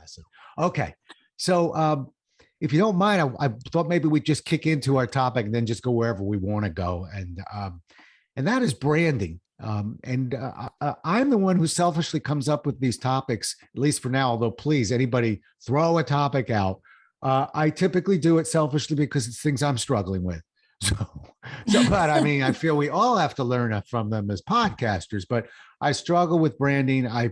lesson. Okay. So if you don't mind, I thought maybe we'd just kick into our topic and then just go wherever we want to go. And that is branding. I'm the one who selfishly comes up with these topics, at least for now, although please, anybody throw a topic out. I typically do it selfishly because it's things I'm struggling with. But I mean, I feel we all have to learn from them as podcasters, but I struggle with branding. I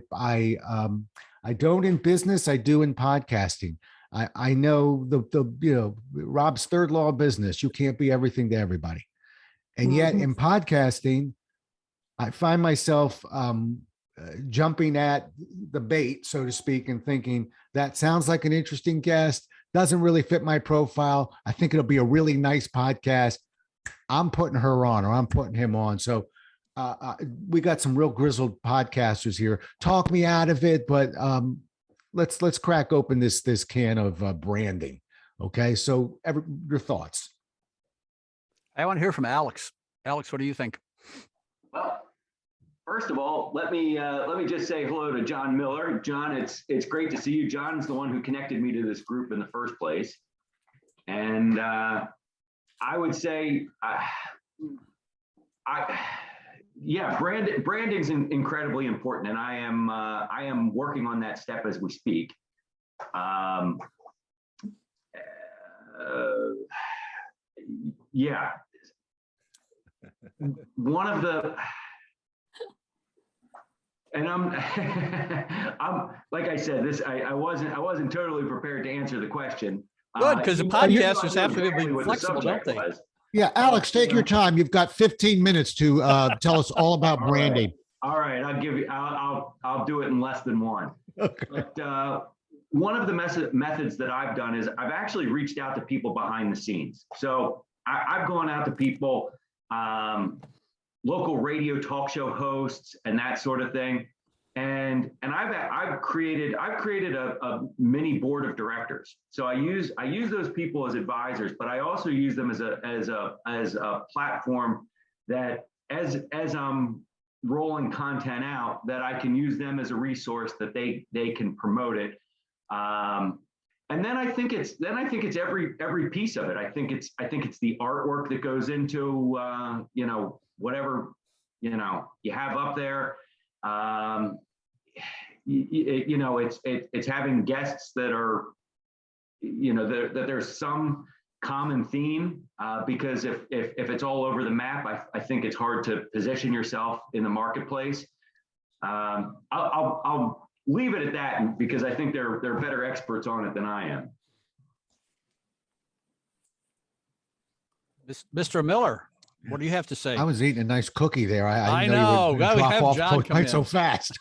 don't in business, I do in podcasting. I know the Rob's third law of business, you can't be everything to everybody. And yet in podcasting, I find myself jumping at the bait, so to speak, and thinking that sounds like an interesting guest, doesn't really fit my profile. I think it'll be a really nice podcast. I'm putting her on, or I'm putting him on. So we got some real grizzled podcasters here. Talk me out of it, but let's crack open this can of branding. Okay, so your thoughts. I want to hear from Alex. Alex, what do you think? Well, first of all, let me just say hello to John Miller. John, it's great to see you. John's the one who connected me to this group in the first place, and I would say, branding's incredibly important, and I am working on that step as we speak. One of the, and I'm like I said, I wasn't totally prepared to answer the question. Good, because the podcasters have to be flexible, don't they? Yeah, Alex, take your time. You've got 15 minutes to tell us all about branding. All right, I'll do it in less than one. Okay. But one of the methods that I've done is I've actually reached out to people behind the scenes. So I've gone out to people, local radio talk show hosts and that sort of thing. And I've created a mini board of directors. So I use those people as advisors, but I also use them as a platform that as I'm rolling content out, that I can use them as a resource that they can promote it. And then I think it's every piece of it. I think it's the artwork that goes into whatever you have up there. It's having guests that are, that there's some common theme, because if it's all over the map, I think it's hard to position yourself in the marketplace. I'll leave it at that because I think they're better experts on it than I am. Mr. Miller, what do you have to say? I was eating a nice cookie there. I know. You would drop off quite so fast.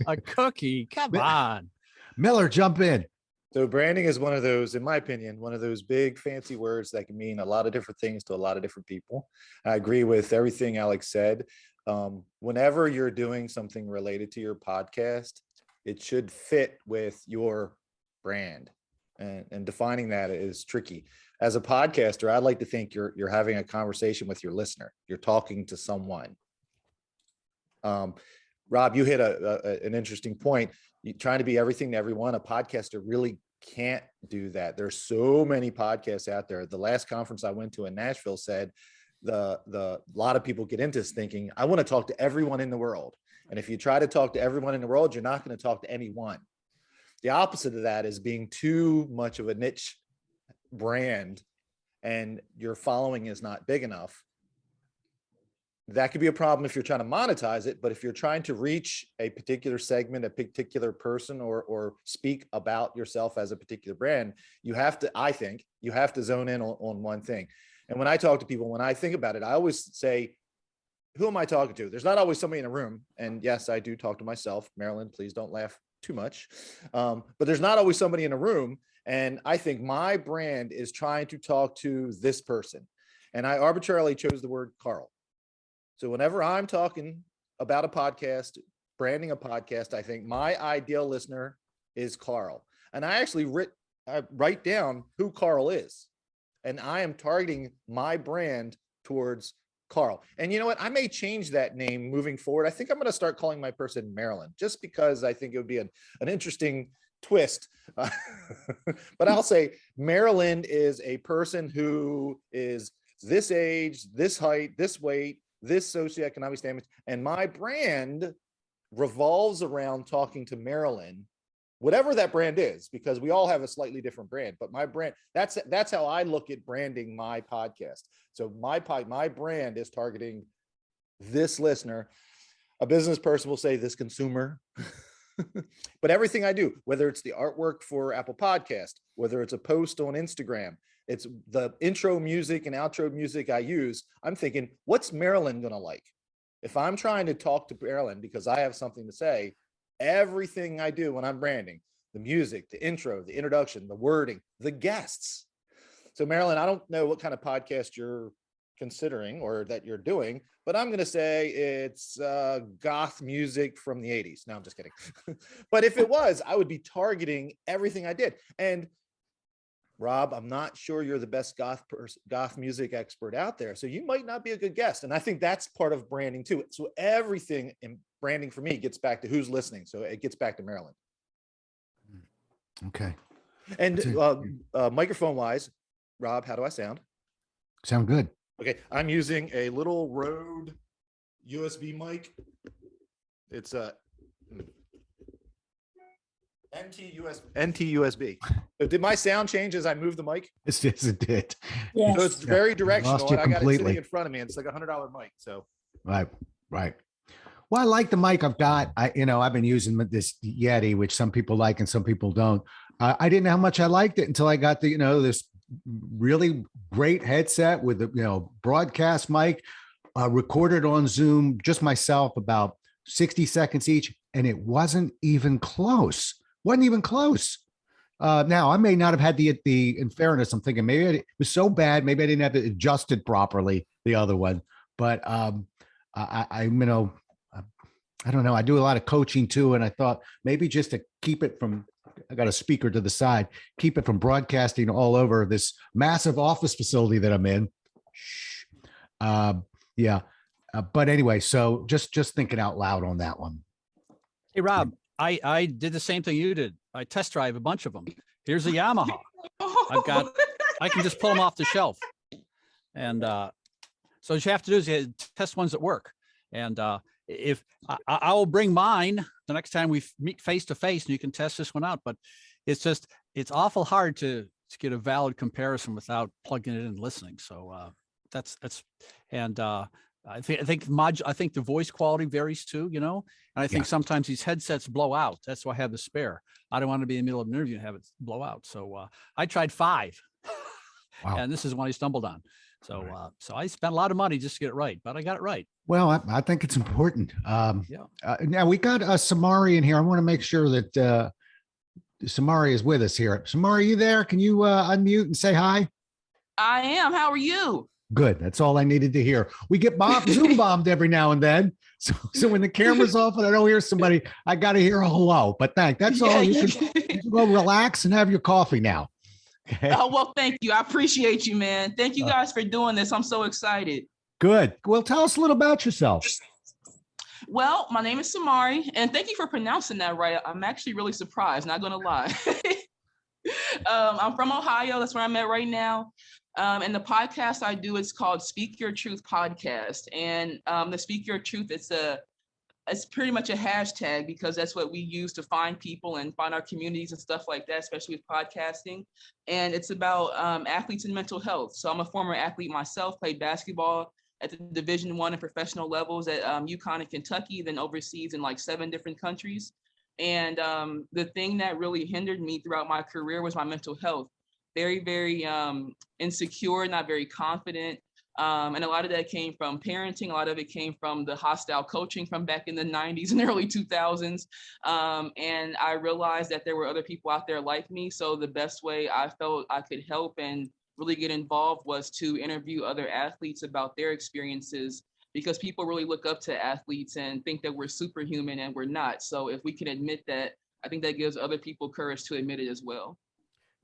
A cookie? Come on. Miller, jump in. So branding is one of those, in my opinion, one of those big fancy words that can mean a lot of different things to a lot of different people. I agree with everything Alex said. Whenever you're doing something related to your podcast, it should fit with your brand, and defining that is tricky. As a podcaster, I'd like to think you're having a conversation with your listener. You're talking to someone. Rob, you hit an interesting point. You're trying to be everything to everyone. A podcaster really can't do that. There's so many podcasts out there. The last conference I went to in Nashville said a lot of people get into this thinking, I want to talk to everyone in the world. And if you try to talk to everyone in the world, you're not going to talk to anyone. The opposite of that is being too much of a niche brand and your following is not big enough. That could be a problem if you're trying to monetize it, but if you're trying to reach a particular segment, a particular person, or speak about yourself as a particular brand, I think you have to zone in on one thing. And when I talk to people, when I think about it, I always say, who am I talking to? There's not always somebody in a room. And yes, I do talk to myself. Marilyn, please don't laugh too much. But there's not always somebody in a room. And I think my brand is trying to talk to this person. And I arbitrarily chose the word Carl. So whenever I'm talking about a podcast, branding a podcast, I think my ideal listener is Carl. And I actually write down who Carl is. And I am targeting my brand towards Carl. And you know what? I may change that name moving forward. I think I'm going to start calling my person Marilyn, just because I think it would be an interesting twist. But I'll say Marilyn is a person who is this age, this height, this weight, this socioeconomic standing, and my brand revolves around talking to Marilyn, whatever that brand is, because we all have a slightly different brand. But my brand, that's how I look at branding my podcast. So my brand is targeting this listener. A business person will say this consumer. But everything I do, whether it's the artwork for Apple Podcast, whether it's a post on Instagram, it's the intro music and outro music I use, I'm thinking, what's Marilyn going to like? If I'm trying to talk to Marilyn because I have something to say, everything I do when I'm branding, the music, the intro, the introduction, the wording, the guests. So Marilyn, I don't know what kind of podcast you're considering or that you're doing, but I'm going to say it's goth music from the 80s. No, I'm just kidding. But if it was, I would be targeting everything I did. And Rob, I'm not sure you're the best goth music expert out there, so you might not be a good guest. And I think that's part of branding too. So everything in branding for me gets back to who's listening. So it gets back to Marilyn. Okay. And microphone wise, Rob, how do I sound? Sound good. Okay, I'm using a little Rode USB mic. It's a NT USB. So did my sound change as I moved the mic? Yes, it did. Yes. So it's very directional. Lost you I got it completely. sitting in front of me. And it's like $100 mic. So Right. Well, I like the mic I've got. I've been using this Yeti, which some people like and some people don't. I didn't know how much I liked it until I got the, this really great headset with the, broadcast mic, recorded on Zoom, just myself, about 60 seconds each. And it wasn't even close. Now I may not have had the, in fairness, I'm thinking maybe it was so bad. Maybe I didn't have it adjusted properly, the other one, but I don't know. I do a lot of coaching too. And I thought maybe just to keep it from, I got a speaker to the side, keep it from broadcasting all over this massive office facility that I'm in. But anyway, so just thinking out loud on that one. Hey, Rob, I did the same thing you did. I test drive a bunch of them. Here's a Yamaha. I can just pull them off the shelf. And so what you have to do is you test ones that work. And if I will bring mine the next time we meet face to face, and you can test this one out. But it's awful hard to get a valid comparison without plugging it in and listening. So I think the voice quality varies too, and I think sometimes these headsets blow out. That's why I have the spare. I don't want to be in the middle of an interview and have it blow out. So I tried 5, wow. And this is one I stumbled on. So so I spent a lot of money just to get it right, but I got it right. Well, I think it's important. Now we got Samari in here. I want to make sure that Samari is with us here. Samari, you there? Can you unmute and say hi? I am. How are you? Good. That's all I needed to hear. We get Zoom bombed every now and then. So when the camera's off and I don't hear somebody, I got to hear a hello. But that's all. You can go relax and have your coffee now. Okay. Oh, well, thank you. I appreciate you, man. Thank you guys for doing this. I'm so excited. Good. Well, tell us a little about yourself. Well, my name is Samari, and thank you for pronouncing that right. I'm actually really surprised, not going to lie. I'm from Ohio. That's where I'm at right now. And the podcast I do is called Speak Your Truth Podcast. And the Speak Your Truth, it's pretty much a hashtag because that's what we use to find people and find our communities and stuff like that, especially with podcasting. And it's about athletes and mental health. So I'm a former athlete myself, played basketball at the Division I and professional levels at UConn and Kentucky, then overseas in like 7 different countries. And the thing that really hindered me throughout my career was my mental health. Very, very insecure, not very confident. And a lot of that came from parenting. A lot of it came from the hostile coaching from back in the 90s and early 2000s. And I realized that there were other people out there like me. So the best way I felt I could help and really get involved was to interview other athletes about their experiences, because people really look up to athletes and think that we're superhuman, and we're not. So if we can admit that, I think that gives other people courage to admit it as well.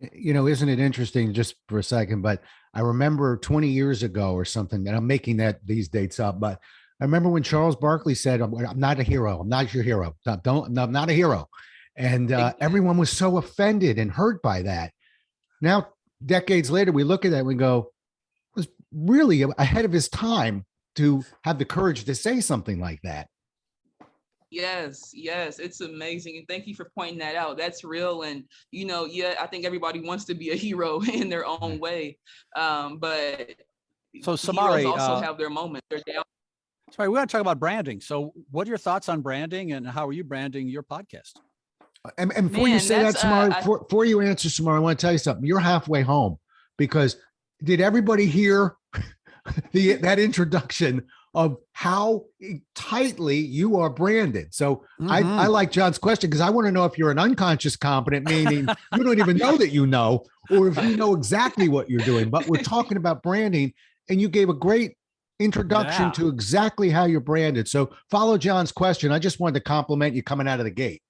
Isn't it interesting, just for a second, but I remember 20 years ago or something, and I'm making these dates up, but I remember when Charles Barkley said, I'm not a hero. I'm not your hero. I'm not a hero. And everyone was so offended and hurt by that. Now, decades later, we look at that and we go, it was really ahead of his time to have the courage to say something like that. Yes, yes, it's amazing. And thank you for pointing that out. That's real. And, yeah, I think everybody wants to be a hero in their own way. But so heroes Samari, also have their moments. They're down. Sorry, we want to talk about branding. So what are your thoughts on branding and how are you branding your podcast? And before you say that, Samari, before you answer, Samari, I want to tell you something. You're halfway home, because did everybody hear that introduction of how tightly you are branded? So I like John's question, because I want to know if you're an unconscious competent, meaning you don't even know that you know, or if you know exactly what you're doing. But we're talking about branding, and you gave a great introduction to exactly how you're branded. So follow John's question. I just wanted to compliment you coming out of the gate.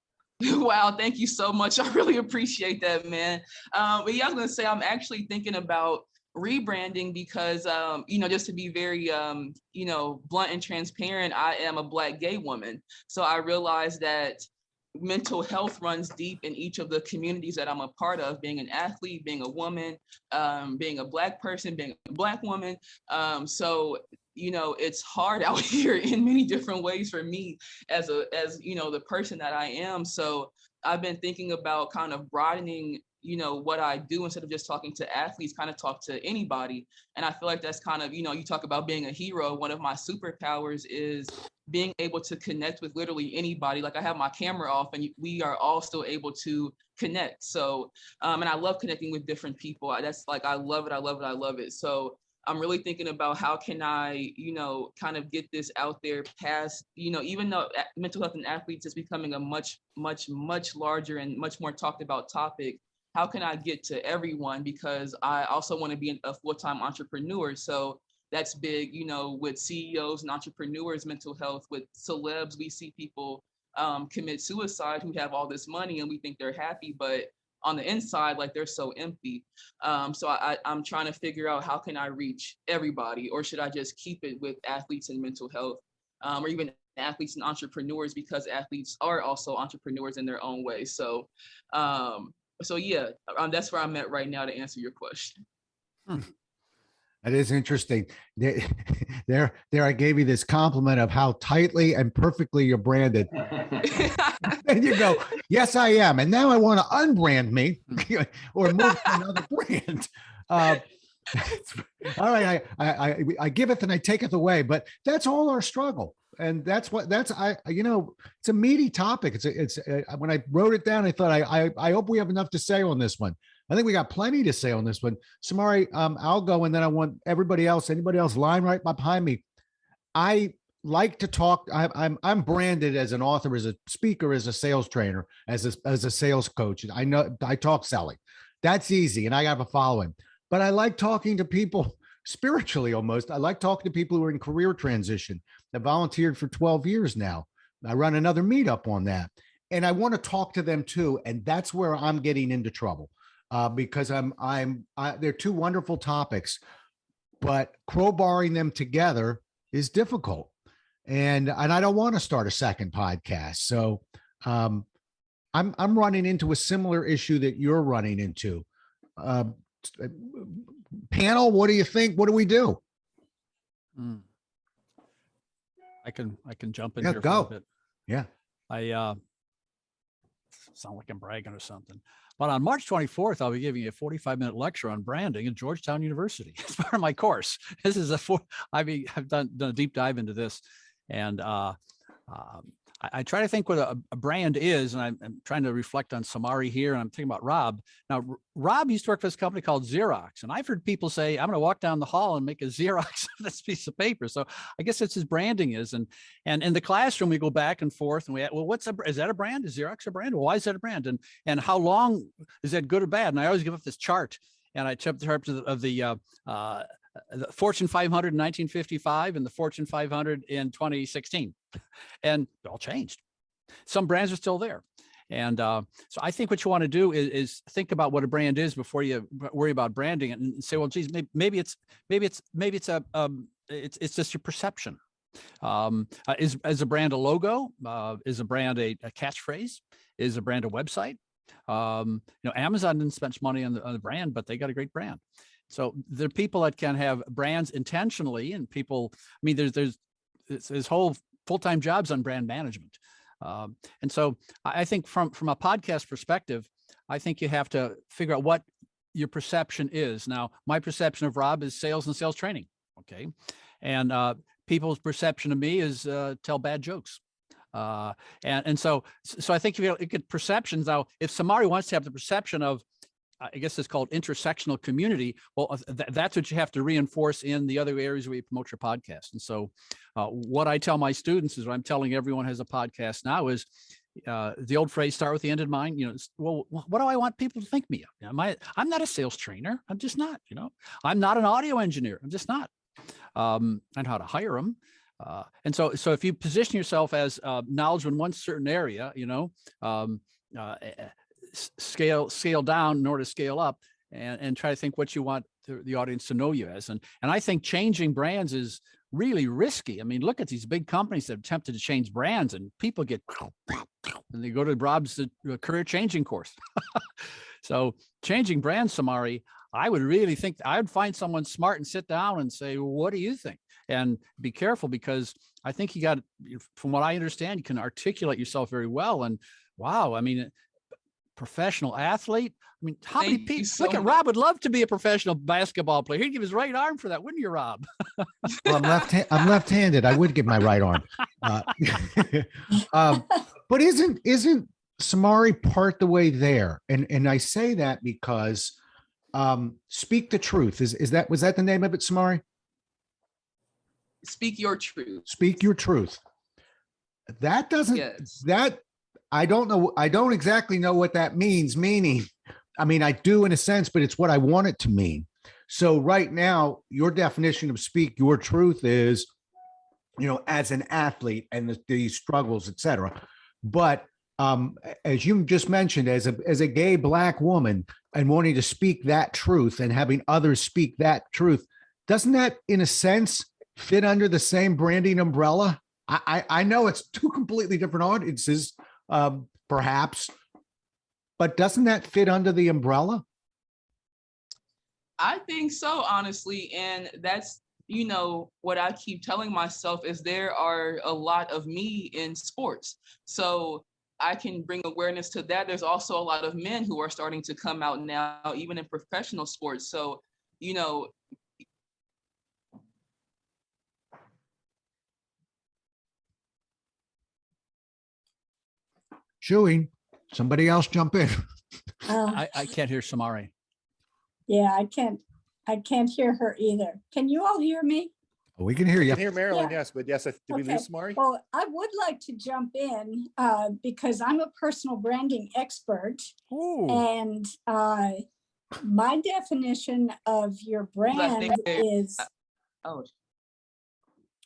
Wow, thank you so much. I really appreciate that, man. But yeah, I was gonna say I'm actually thinking about rebranding because just to be very blunt and transparent, I am a Black gay woman. So I realized that mental health runs deep in each of the communities that I'm a part of, being an athlete, being a woman, being a Black person, being a Black woman. So it's hard out here in many different ways for me as the person that I am. So I've been thinking about kind of broadening what I do, instead of just talking to athletes, kind of talk to anybody. And I feel like that's kind of, you talk about being a hero. One of my superpowers is being able to connect with literally anybody. Like, I have my camera off and we are all still able to connect. So, and I love connecting with different people. That's like, I love it. I love it. I love it. So I'm really thinking about how can I, kind of get this out there past, even though mental health and athletes is becoming a much, much, much larger and much more talked about topic. How can I get to everyone? Because I also want to be a full-time entrepreneur. So that's big, with CEOs and entrepreneurs, mental health. With celebs, we see people commit suicide who have all this money and we think they're happy, but on the inside, like, they're so empty. So I'm trying to figure out, how can I reach everybody, or should I just keep it with athletes and mental health, or even athletes and entrepreneurs, because athletes are also entrepreneurs in their own way. So yeah, that's where I'm at right now to answer your question. That is interesting. There, I gave you this compliment of how tightly and perfectly you're branded. And you go, yes, I am. And now I want to unbrand me or move to another brand. All right. I giveth and I taketh away, but that's all our struggle. And it's a meaty topic. It's when I wrote it down, I thought, I hope we have enough to say on this one. I think we got plenty to say on this one. Samari, I'll go, and then I want anybody else line right behind me. I like to talk. I'm branded as an author, as a speaker, as a sales trainer, as a sales coach. I know I talk selling. That's easy, and I have a following. But I like talking to people spiritually almost. I like talking to people who are in career transition. I volunteered for 12 years now. I run another meetup on that. And I want to talk to them too. And that's where I'm getting into trouble because they're two wonderful topics, but crowbarring them together is difficult. And I don't want to start a second podcast. So I'm running into a similar issue that you're running into. Panel, what do you think? What do we do? I can jump in Yeah, here go. for a bit. Yeah. I sound like I'm bragging or something. But on March 24th, I'll be giving a 45-minute lecture on branding at Georgetown University. It's part of my course. This is I've done a deep dive into this, and I try to think what a brand is, and I'm trying to reflect on Samari here, and I'm thinking about Rob. Now, Rob used to work for this company called Xerox, and I've heard people say, I'm going to walk down the hall and make a Xerox of this piece of paper. So I guess that's his branding is. And in the classroom, we go back and forth, and we, well, is that a brand? Is Xerox a brand? Well, why is that a brand? And how long is that, good or bad? And I always give up this chart, and I took the chart of the Fortune 500 in 1955 and the Fortune 500 in 2016, and it all changed. Some brands are still there. And so I think what you want to do is think about what a brand is before you worry about branding it, and say, well, geez, maybe it's just your perception. Is a brand a logo? Is a brand a catchphrase? Is a brand a website? Amazon didn't spend money on the brand, but they got a great brand. So there are people that can have brands intentionally, and people, I mean, there's whole full-time jobs on brand management. And so I think from a podcast perspective, I think you have to figure out what your perception is. Now, my perception of Rob is sales and sales training. Okay. And people's perception of me is tell bad jokes. And so I think if you look at perceptions now, if Samari wants to have the perception of, I guess it's called intersectional community, well, that's what you have to reinforce in the other areas where you promote your podcast. And so what I tell my students is what I'm telling everyone who has a podcast now is the old phrase, start with the end in mind. Well, what do I want people to think me of? I'm not a sales trainer. I'm just not, I'm not an audio engineer. I'm just not. And how to hire them. And so if you position yourself as knowledgeable in one certain area, scale down in order to scale up, and try to think what you want the audience to know you as. And I think changing brands is really risky. I mean, look at these big companies that have attempted to change brands, and people get, and they go to Rob's career changing course. So changing brands, Samari, I would really think I would find someone smart and sit down and say, well, what do you think? And be careful, because I think from what I understand, you can articulate yourself very well. And wow, I mean, professional athlete. I mean, how many people look at Rob would love to be a professional basketball player. He'd give his right arm for that, wouldn't you, Rob? Well, I'm left-handed. I would give my right arm. But isn't Samari part the way there? And I say that because speak the truth. Was that the name of it, Samari? Speak your truth. Speak your truth. That doesn't, yes. That, I don't know. I don't exactly know what that means. Meaning, I mean, I do in a sense, but it's what I want it to mean. So right now, your definition of speak your truth is, as an athlete and the struggles, et cetera. But as you just mentioned, as a gay Black woman and wanting to speak that truth and having others speak that truth, doesn't that, in a sense, fit under the same branding umbrella? I know it's two completely different audiences, perhaps, but doesn't that fit under the umbrella? I think so, honestly. And that's, what I keep telling myself is there are a lot of me in sports. So I can bring awareness to that. There's also a lot of men who are starting to come out now, even in professional sports. So, Shuey, somebody else jump in. I can't hear Samari. Yeah, I can't hear her either. Can you all hear me? We can hear you. I can hear Marilyn, Yeah. yes, but yes, did we lose Samari? Well, I would like to jump in because I'm a personal branding expert. Ooh. And my definition of your brand is. Oh,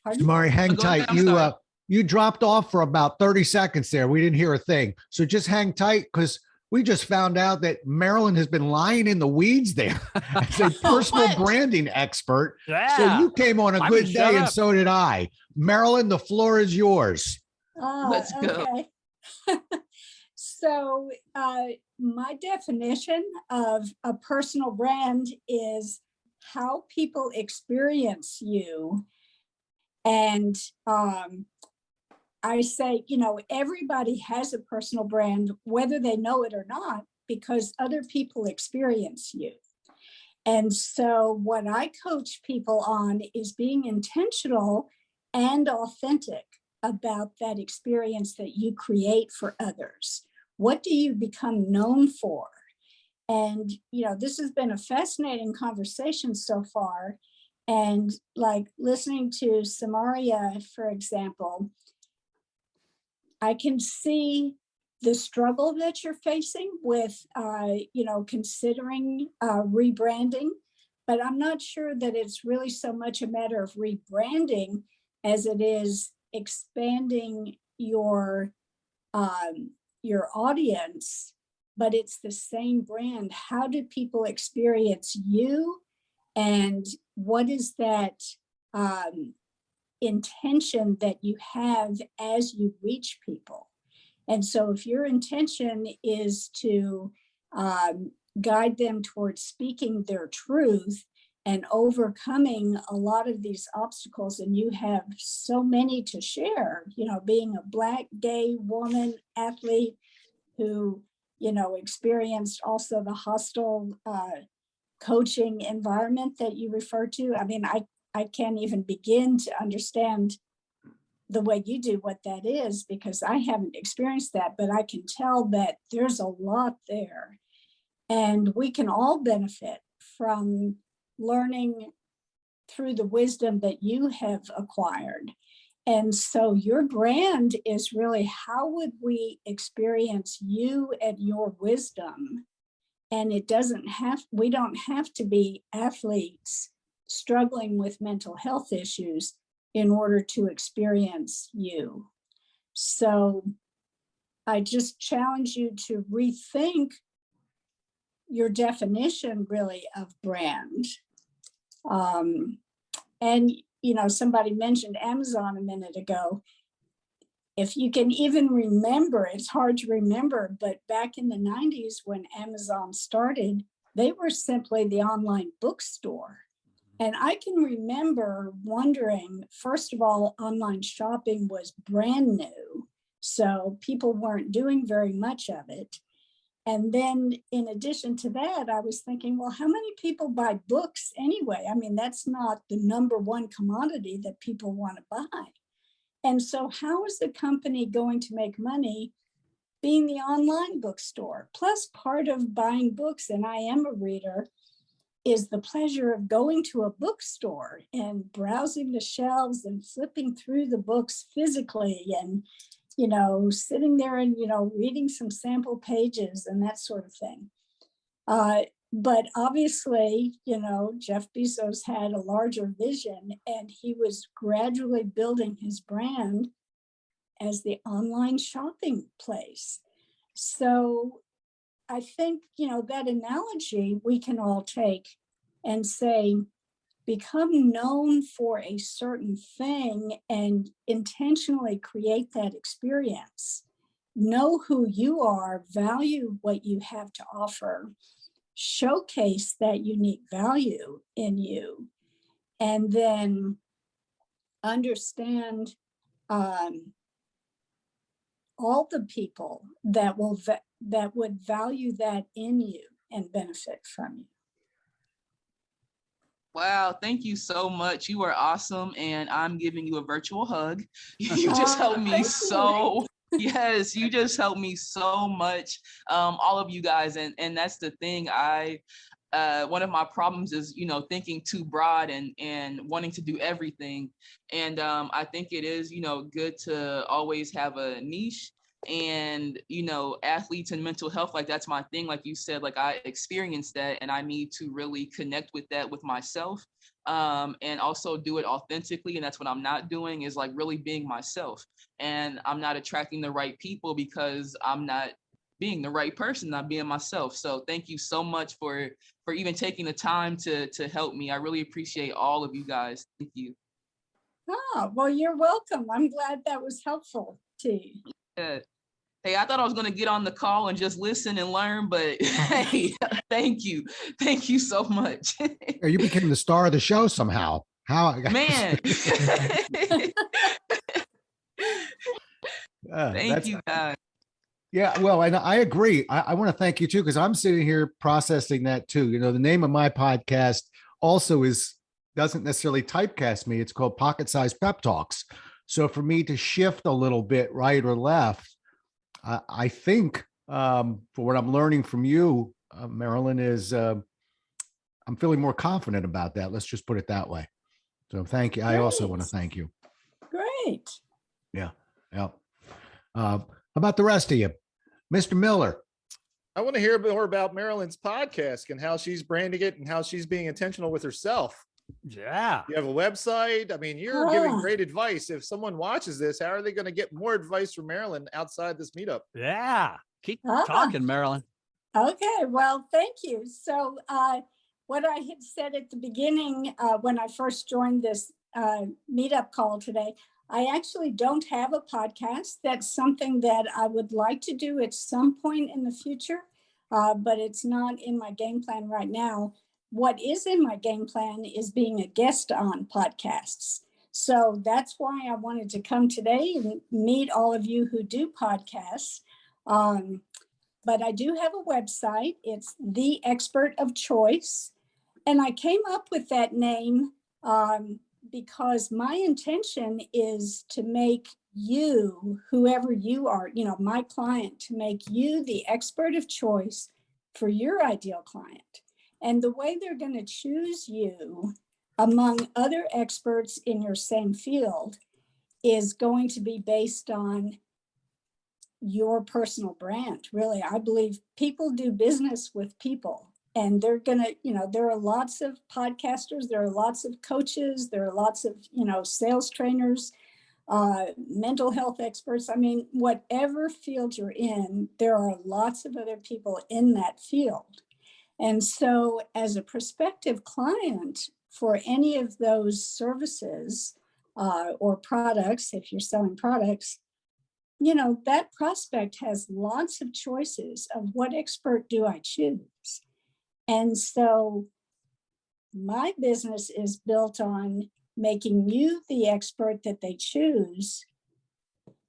Pardon? Samari, hang Go ahead, tight. I'm sorry. You dropped off for about 30 seconds there. We didn't hear a thing. So just hang tight, because we just found out that Marilyn has been lying in the weeds there as a personal What? branding expert. Yeah. So you came on a I good mean, day, shut and up. so did I. Marilyn, the floor is yours. Let's go. Okay. So my definition of a personal brand is how people experience you. And I say, everybody has a personal brand, whether they know it or not, because other people experience you. And so what I coach people on is being intentional and authentic about that experience that you create for others. What do you become known for? And, this has been a fascinating conversation so far. And like listening to Samaria, for example, I can see the struggle that you're facing with, considering rebranding, but I'm not sure that it's really so much a matter of rebranding as it is expanding your your audience, but it's the same brand. How do people experience you? And what is that intention that you have as you reach people? And so if your intention is to guide them towards speaking their truth and overcoming a lot of these obstacles, and you have so many to share, you know, being a Black, gay woman athlete who, you know, experienced also the hostile coaching environment that you refer to. I mean, I can't even begin to understand the way you do what that is, because I haven't experienced that, but I can tell that there's a lot there. And we can all benefit from learning through the wisdom that you have acquired. And so your brand is really, how would we experience you and your wisdom? And we don't have to be athletes struggling with mental health issues in order to experience you. So I just challenge you to rethink your definition really of brand. And, you know, somebody mentioned Amazon a minute ago. If you can even remember, it's hard to remember, but back in the 90s when Amazon started, they were simply the online bookstore. And I can remember wondering, first of all, online shopping was brand new, so people weren't doing very much of it. And then in addition to that, I was thinking, well, how many people buy books anyway? I mean, that's not the number one commodity that people want to buy. And so how is the company going to make money being the online bookstore? Plus, part of buying books, and I am a reader, is the pleasure of going to a bookstore and browsing the shelves and flipping through the books physically and, you know, sitting there and, you know, reading some sample pages and that sort of thing. But obviously, you know, Jeff Bezos had a larger vision, and he was gradually building his brand as the online shopping place. So I think, you know, that analogy we can all take and say, become known for a certain thing and intentionally create that experience. Know who you are, value what you have to offer, showcase that unique value in you, and then understand all the people that would value that in you and benefit from you. Wow, thank you so much. You are awesome, and I'm giving you a virtual hug. You just helped me so. Yes, you just helped me so much. All of you guys, and that's the thing. One of my problems is, you know, thinking too broad and wanting to do everything. And I think it is, you know, good to always have a niche. And, you know, athletes and mental health, like that's my thing. Like you said, like I experienced that, and I need to really connect with that with myself, and also do it authentically. And that's what I'm not doing, is like really being myself. And I'm not attracting the right people because I'm not being the right person, not being myself. So thank you so much for even taking the time to help me. I really appreciate all of you guys. Thank you. Oh, well, you're welcome. I'm glad that was helpful to you. Yeah. Hey, I thought I was going to get on the call and just listen and learn, but hey, thank you. Thank you so much. You became the star of the show somehow. How? Man. Thank you, guys. Yeah, well, and I agree. I want to thank you too, because I'm sitting here processing that too. You know, the name of my podcast also doesn't necessarily typecast me. It's called Pocket Size Pep Talks. So for me to shift a little bit right or left, I think for what I'm learning from you, Marilyn, is I'm feeling more confident about that. Let's just put it that way. So thank you. I also want to thank you. Great. Yeah. Yeah. How about the rest of you? Mr. Miller. I want to hear more about Marilyn's podcast and how she's branding it and how she's being intentional with herself. Yeah. You have a website. I mean, you're giving Ah. great advice. If someone watches this, how are they going to get more advice from Marilyn outside this meetup? Yeah. Keep Ah. talking, Marilyn. Okay, well, thank you. So what I had said at the beginning when I first joined this meetup call today, I actually don't have a podcast. That's something that I would like to do at some point in the future, but it's not in my game plan right now. What is in my game plan is being a guest on podcasts. So that's why I wanted to come today and meet all of you who do podcasts. But I do have a website. It's The Expert of Choice. And I came up with that name because my intention is to make you, whoever you are, my client, to make you the expert of choice for your ideal client. And the way they're going to choose you among other experts in your same field is going to be based on your personal brand. Really, I believe people do business with people, and they're gonna, there are lots of podcasters, there are lots of coaches, there are lots of, sales trainers, mental health experts. I mean, whatever field you're in, there are lots of other people in that field. And so as a prospective client for any of those services or products, if you're selling products, that prospect has lots of choices of what expert do I choose. And so my business is built on making you the expert that they choose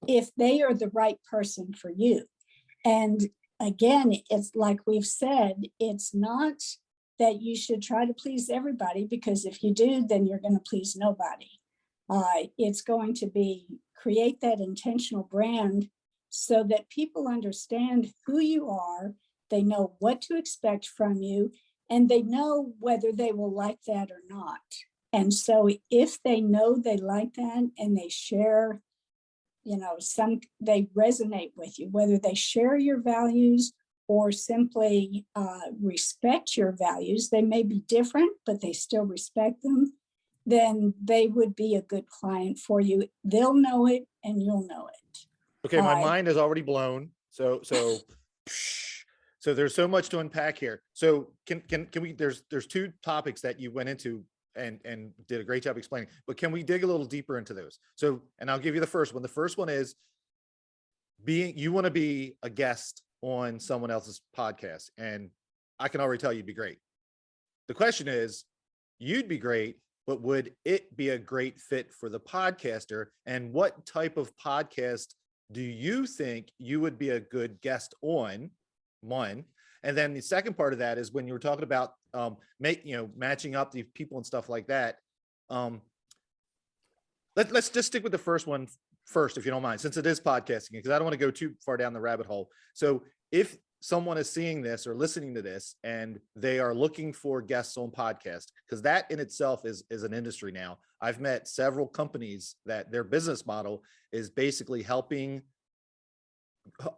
if they are the right person for you. And again, it's like we've said, it's not that you should try to please everybody, because if you do, then you're going to please nobody. It's going to be create that intentional brand so that people understand who you are, they know what to expect from you, and they know whether they will like that or not. And so if they know they like that and they share, they resonate with you, whether they share your values or simply respect your values, they may be different, but they still respect them, then they would be a good client for you. They'll know it and you'll know it. Okay, my mind is already blown. So there's so much to unpack here. So can we, there's two topics that you went into and did a great job explaining, but can we dig a little deeper into those? So, and I'll give you the first one. The first one is you want to be a guest on someone else's podcast, and I can already tell you'd be great. The question is, you'd be great, but would it be a great fit for the podcaster? And what type of podcast do you think you would be a good guest on? One. And then the second part of that is when you were talking about matching up the people and stuff like that. Let's just stick with the first one first, if you don't mind, since it is podcasting, because I don't want to go too far down the rabbit hole. So if someone is seeing this or listening to this and they are looking for guests on podcast, because that in itself is an industry now. I've met several companies that their business model is basically helping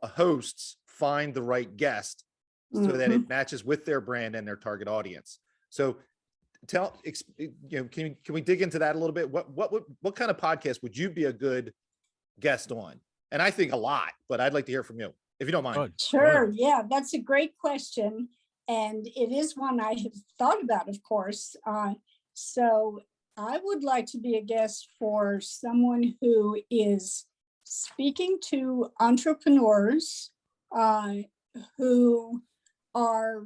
hosts find the right guest so that it matches with their brand and their target audience. So can we dig into that a little bit? What kind of podcast would you be a good guest on? And I think a lot, but I'd like to hear from you, if you don't mind. Good. Sure. Yeah, that's a great question. And it is one I have thought about, of course. So I would like to be a guest for someone who is speaking to entrepreneurs who are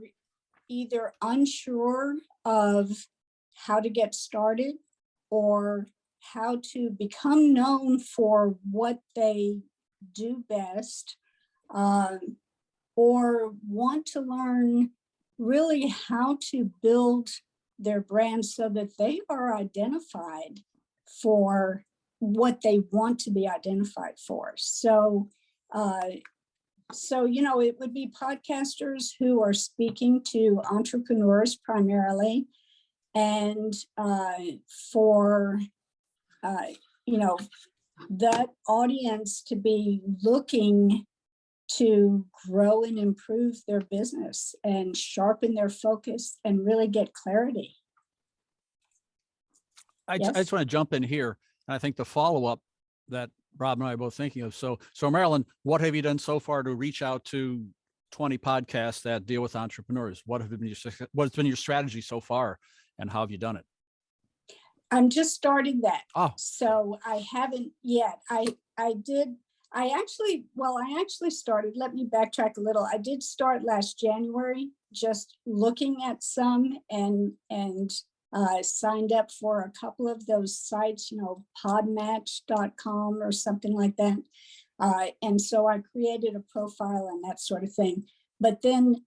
either unsure of how to get started or how to become known for what they do best, or want to learn really how to build their brand so that they are identified for what they want to be identified for. So it would be podcasters who are speaking to entrepreneurs primarily, and for that audience to be looking to grow and improve their business and sharpen their focus and really get clarity. I Yes. just want to jump in here. And I think the follow-up that Rob and I are both thinking of. So Marilyn, what have you done so far to reach out to 20 podcasts that deal with entrepreneurs? What's been your strategy so far, and how have you done it? I'm just starting that. Oh. So I haven't yet. I actually started, let me backtrack a little. I did start last January, just looking at some and signed up for a couple of those sites, podmatch.com or something like that. And so I created a profile and that sort of thing. But then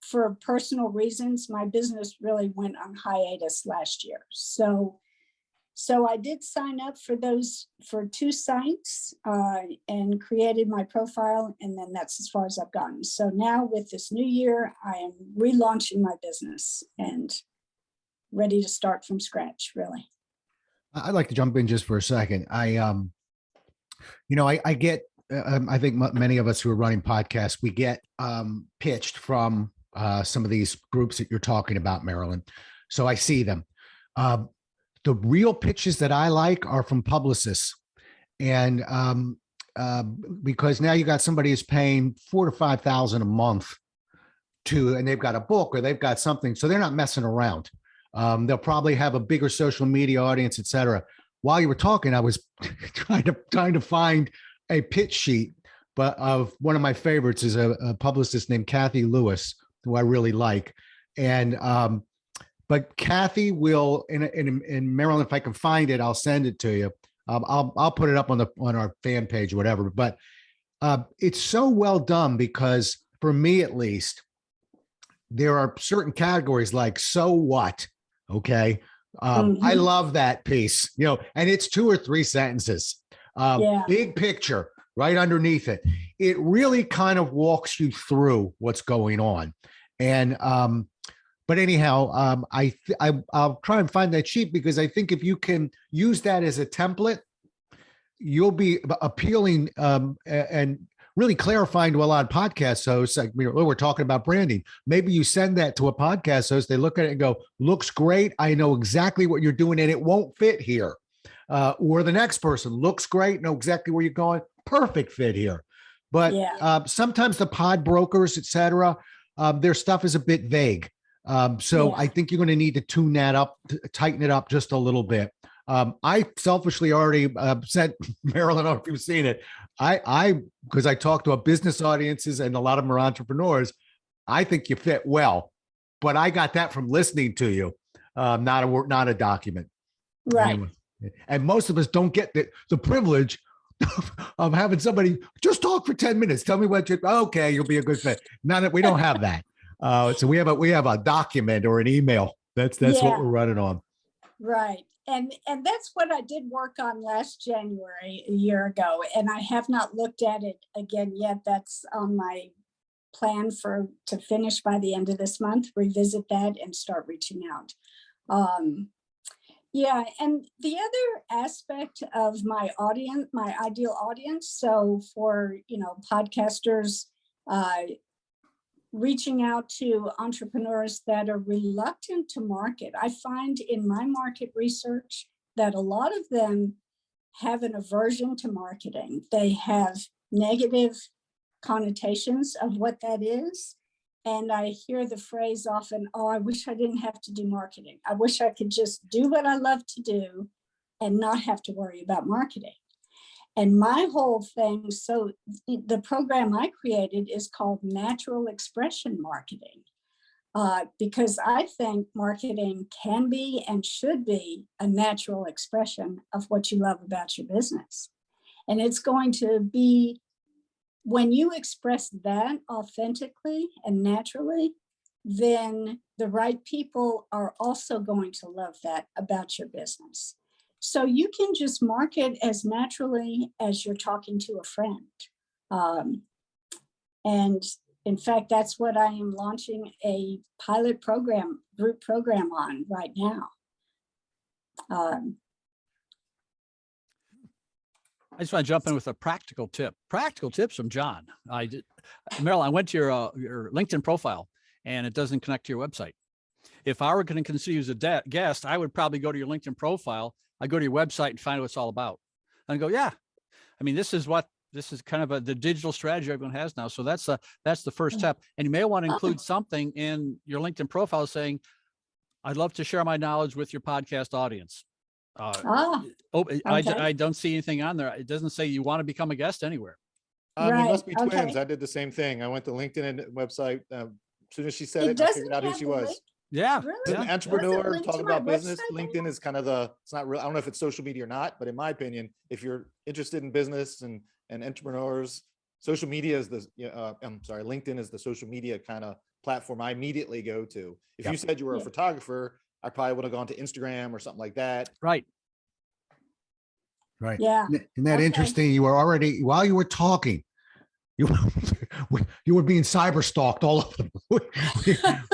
for personal reasons, my business really went on hiatus last year. So I did sign up for 2 sites and created my profile, and then that's as far as I've gotten. So now with this new year, I am relaunching my business and ready to start from scratch, really. I'd like to jump in just for a second. I get, I think many of us who are running podcasts, we get pitched from some of these groups that you're talking about, Marilyn. So I see them. The real pitches that I like are from publicists. And because now you got somebody who's paying $4,000 to $5,000 a month and they've got a book or they've got something. So they're not messing around. They'll probably have a bigger social media audience, et cetera. While you were talking, I was trying to find a pitch sheet, but of one of my favorites is a publicist named Kathy Lewis, who I really like. And but Kathy will, in Maryland, if I can find it, I'll send it to you. I'll put it up on our fan page or whatever. But it's so well done because for me, at least, there are certain categories like so what, okay. I love that piece, and it's 2 or 3 sentences, big picture right underneath it. It really kind of walks you through what's going on. And, but anyhow, I'll try and find that sheet because I think if you can use that as a template, you'll be appealing and really clarifying to a lot of podcast hosts. Like we're talking about branding. Maybe you send that to a podcast host. They look at it and go, looks great. I know exactly what you're doing and it won't fit here. Or the next person looks great, know exactly where you're going. Perfect fit here. But sometimes the pod brokers, et cetera, their stuff is a bit vague. So I think you're going to need to tune that up, tighten it up just a little bit. I selfishly already sent Marilyn, I don't know if you've seen it. Because I talk to business audiences and a lot of them are entrepreneurs. I think you fit well, but I got that from listening to you, not a document. Right. Anyway, and most of us don't get the privilege of having somebody just talk for 10 minutes. Tell me what okay, you'll be a good fit. We don't have that. So we have a document or an email. That's what we're running on. Right. And that's what I did work on last January, a year ago, and I have not looked at it again yet. That's on my plan to finish by the end of this month, revisit that and start reaching out. And the other aspect of my audience, my ideal audience, so for, podcasters, reaching out to entrepreneurs that are reluctant to market. I find in my market research that a lot of them have an aversion to marketing. They have negative connotations of what that is. And I hear the phrase often, oh, I wish I didn't have to do marketing. I wish I could just do what I love to do and not have to worry about marketing. And my whole thing, so the program I created is called Natural Expression Marketing, because I think marketing can be and should be a natural expression of what you love about your business. And it's going to be, when you express that authentically and naturally, then the right people are also going to love that about your business. So you can just market as naturally as you're talking to a friend. And in fact, that's what I am launching a pilot program, group program on right now. I just want to jump in with a practical tip. Practical tips from John. Marilyn, I went to your LinkedIn profile and it doesn't connect to your website. if I were going to consider you as a guest, I would probably go to your LinkedIn profile. I go to your website and find out what it's all about and go, yeah, I mean, this is kind of the digital strategy everyone has now. So that's the first step. And you may want to include something in your LinkedIn profile saying, I'd love to share my knowledge with your podcast audience. Okay. I don't see anything on there. It doesn't say you want to become a guest anywhere. We Right, must be twins. okay. I did the same thing. I went to LinkedIn website. As soon as she said It it, I doesn't figured out who have she the was. link? Yeah. Really? As an Yeah. entrepreneur linked talking to my about business, website LinkedIn is kind of it's not real. I don't know if it's social media or not, but in my opinion, if you're interested in business and entrepreneurs, social media is LinkedIn is the social media kind of platform I immediately go to. If you said you were a Yeah. photographer, I probably would have gone to Instagram or something like that. Right. Right. Yeah. Isn't that Okay. interesting? You were already, while you were talking, you were being cyber stalked all of them.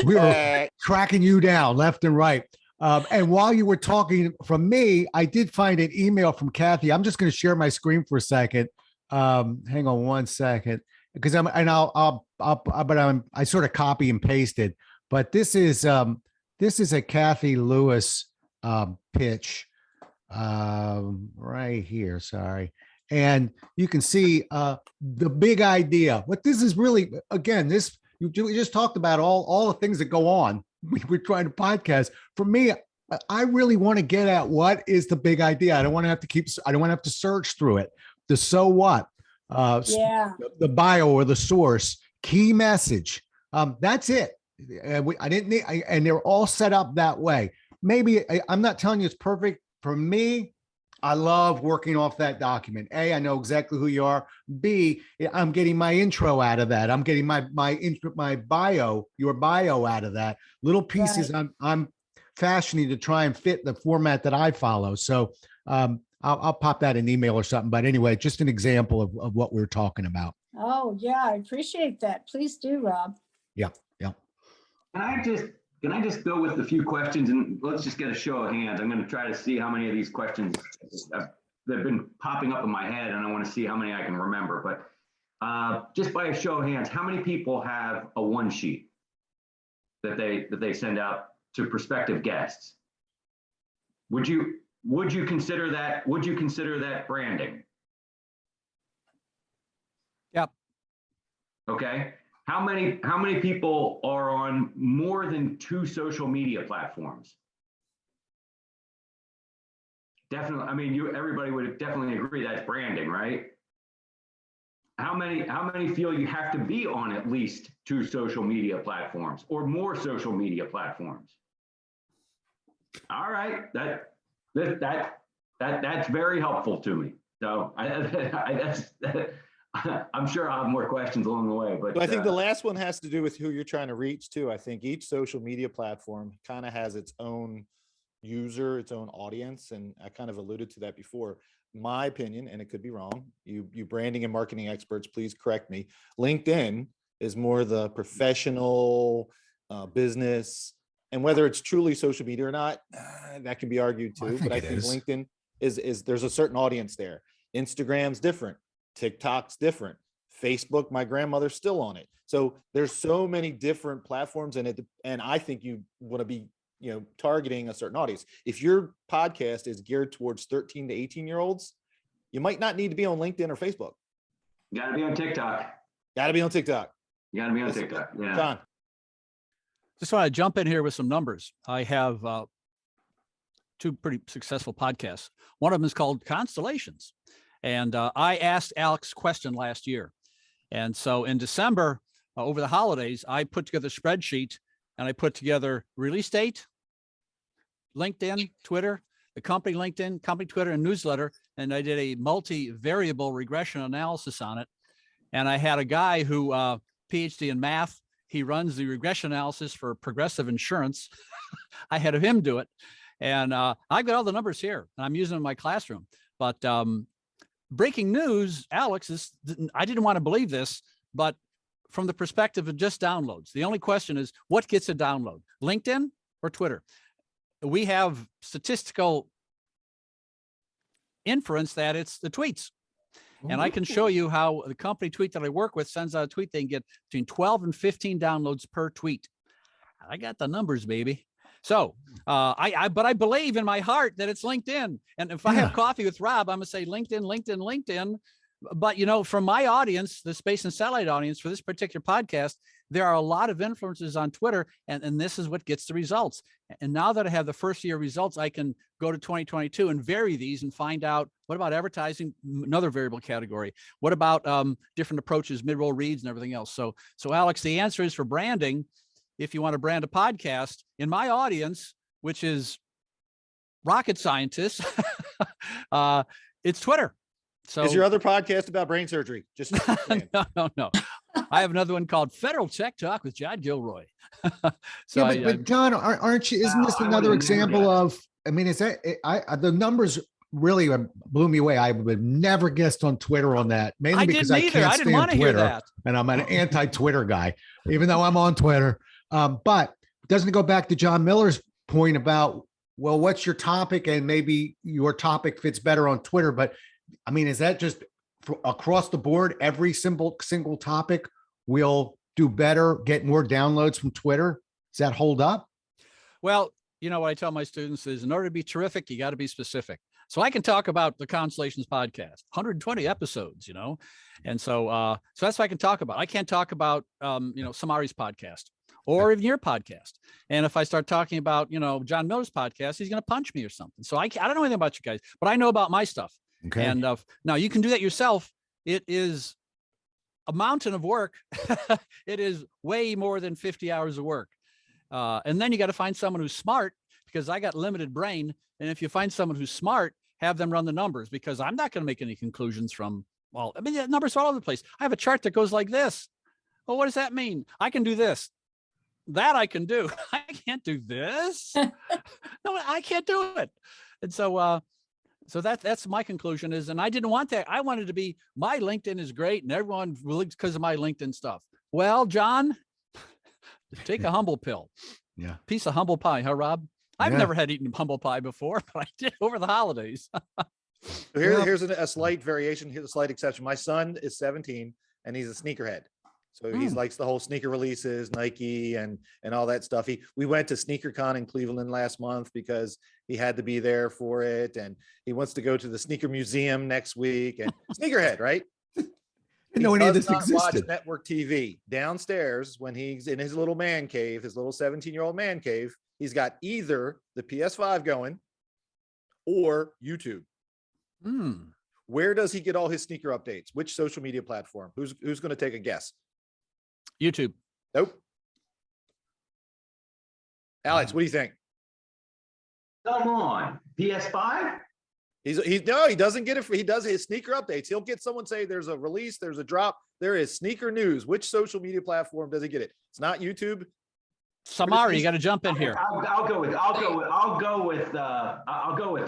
We were tracking you down left and right. And while you were talking from me, I did find an email from Kathy. I'm just going to share my screen for a second. Hang on one second, because I sort of copy and pasted, but this is a Kathy Lewis pitch right here. Sorry. And you can see the big idea. What this is really, again, we just talked about all the things that go on. We're trying to podcast. For me, I really want to get at what is the big idea. I don't want to have to search through it. The so what, the bio or the source, key message. That's it. And they're all set up that way. Maybe I'm not telling you it's perfect. For me, I love working off that document. A, I know exactly who you are. B, I'm getting my intro out of that. I'm getting my bio, your bio out of that. Little pieces I'm fashioning to try and fit the format that I follow. So I'll pop that in email or something. But anyway, just an example of what we're talking about. Oh, yeah, I appreciate that. Please do, Rob. Yeah. Can I just go with a few questions and let's just get a show of hands. I'm going to try to see how many of these questions that have been popping up in my head, and I want to see how many I can remember. But just by a show of hands, how many people have a one sheet that they send out to prospective guests? Would you consider that? Would you consider that branding? Yep. Okay. How many people are on more than 2 social media platforms? Definitely. I mean, everybody would definitely agree that's branding, right? How many feel you have to be on at least 2 social media platforms or more social media platforms? All right, that's very helpful to me. So I'm sure I'll have more questions along the way, but I think the last one has to do with who you're trying to reach too. I think each social media platform kind of has its own user, its own audience. And I kind of alluded to that before. My opinion, and it could be wrong, you branding and marketing experts, please correct me. LinkedIn is more the professional business, and whether it's truly social media or not, that can be argued too. But I think LinkedIn is there's a certain audience there. Instagram's different. TikTok's different. Facebook, my grandmother's still on it. So there's so many different platforms in it. And I think you want to be, targeting a certain audience. If your podcast is geared towards 13 to 18-year-olds, you might not need to be on LinkedIn or Facebook. You got to be on TikTok. Got to be on TikTok. You got to be on TikTok. Yeah. John. Just want to jump in here with some numbers. I have 2 pretty successful podcasts. One of them is called Constellations. And I asked Alex a question last year. And so in December, over the holidays, I put together a spreadsheet and I put together release date, LinkedIn, Twitter, the company LinkedIn, company Twitter, and newsletter. And I did a multi-variable regression analysis on it. And I had a guy who, PhD in math, he runs the regression analysis for Progressive Insurance. I had him do it. And I've got all the numbers here and I'm using them in my classroom. But breaking news, Alex, I didn't want to believe this, but from the perspective of just downloads, the only question is what gets a download, LinkedIn or Twitter? We have statistical inference that it's the tweets. And I can show you how the company tweet that I work with sends out a tweet. They can get between 12 and 15 downloads per tweet. I got the numbers, baby. So but I believe in my heart that it's LinkedIn. And if I have Yeah. coffee with Rob, I'm gonna say LinkedIn, LinkedIn, LinkedIn. But from my audience, the Space and Satellite audience for this particular podcast, there are a lot of influencers on Twitter, and this is what gets the results. And now that I have the first year results, I can go to 2022 and vary these and find out what about advertising, another variable category. What about different approaches, mid-roll reads, and everything else. So Alex, the answer is for branding. If you want to brand a podcast in my audience, which is rocket scientists, it's Twitter. So Is your other podcast about brain surgery? Just no. I have another one called Federal Tech Talk with John Gilroy. So yeah, but John, aren't you? Isn't this I another would've never example guessed. of? I mean, is that the numbers really blew me away? I would have never guessed on Twitter on that, mainly I because didn't I either. can't I didn't stand want to hear Twitter, that. and I'm an anti-Twitter guy, even though I'm on Twitter. But doesn't it go back to John Miller's point about, well, what's your topic, and maybe your topic fits better on Twitter? But I mean, is that just across the board? Every single topic will do better, get more downloads from Twitter? Does that hold up? Well, what I tell my students is, in order to be terrific, you got to be specific. So I can talk about the Constellations podcast, 120 episodes, and so that's what I can talk about. I can't talk about Samari's podcast or even your podcast. And if I start talking about John Miller's podcast, he's going to punch me or something. So I don't know anything about you guys, but I know about my stuff. Okay. And now you can do that yourself. It is a mountain of work. It is way more than 50 hours of work. And then you got to find someone who's smart, because I got limited brain. And if you find someone who's smart, have them run the numbers, because I'm not going to make any conclusions from, the numbers are all over the place. I have a chart that goes like this. Well, what does that mean? I can do this. That I can do. I can't do this. No, I can't do it. And so that's my conclusion is, and I didn't want that. I wanted to be, my LinkedIn is great and everyone will, because of my LinkedIn stuff. Well, John, take a humble pill. Yeah. Piece of humble pie, huh, Rob? I've Yeah. never had eaten humble pie before, but I did over the holidays. So here's a slight variation. Here's a slight exception. My son is 17 and he's a sneakerhead. So he likes the whole sneaker releases, Nike and all that stuff. We went to SneakerCon in Cleveland last month because he had to be there for it. And he wants to go to the sneaker museum next week, and sneakerhead, right? Didn't know any of this Watch existed. network TV downstairs when he's in his little man cave, his little 17-year-old man cave. He's got either the PS5 going or YouTube. Where does he get all his sneaker updates? Which social media platform? Who's going to take a guess? YouTube. Nope. Alex, what do you think? Come on, PS5? He doesn't get it. He does his sneaker updates. He'll get someone say there's a release, there's a drop, there is sneaker news. Which social media platform does he get it? It's not YouTube. Samari, you got to jump in here. I'll go with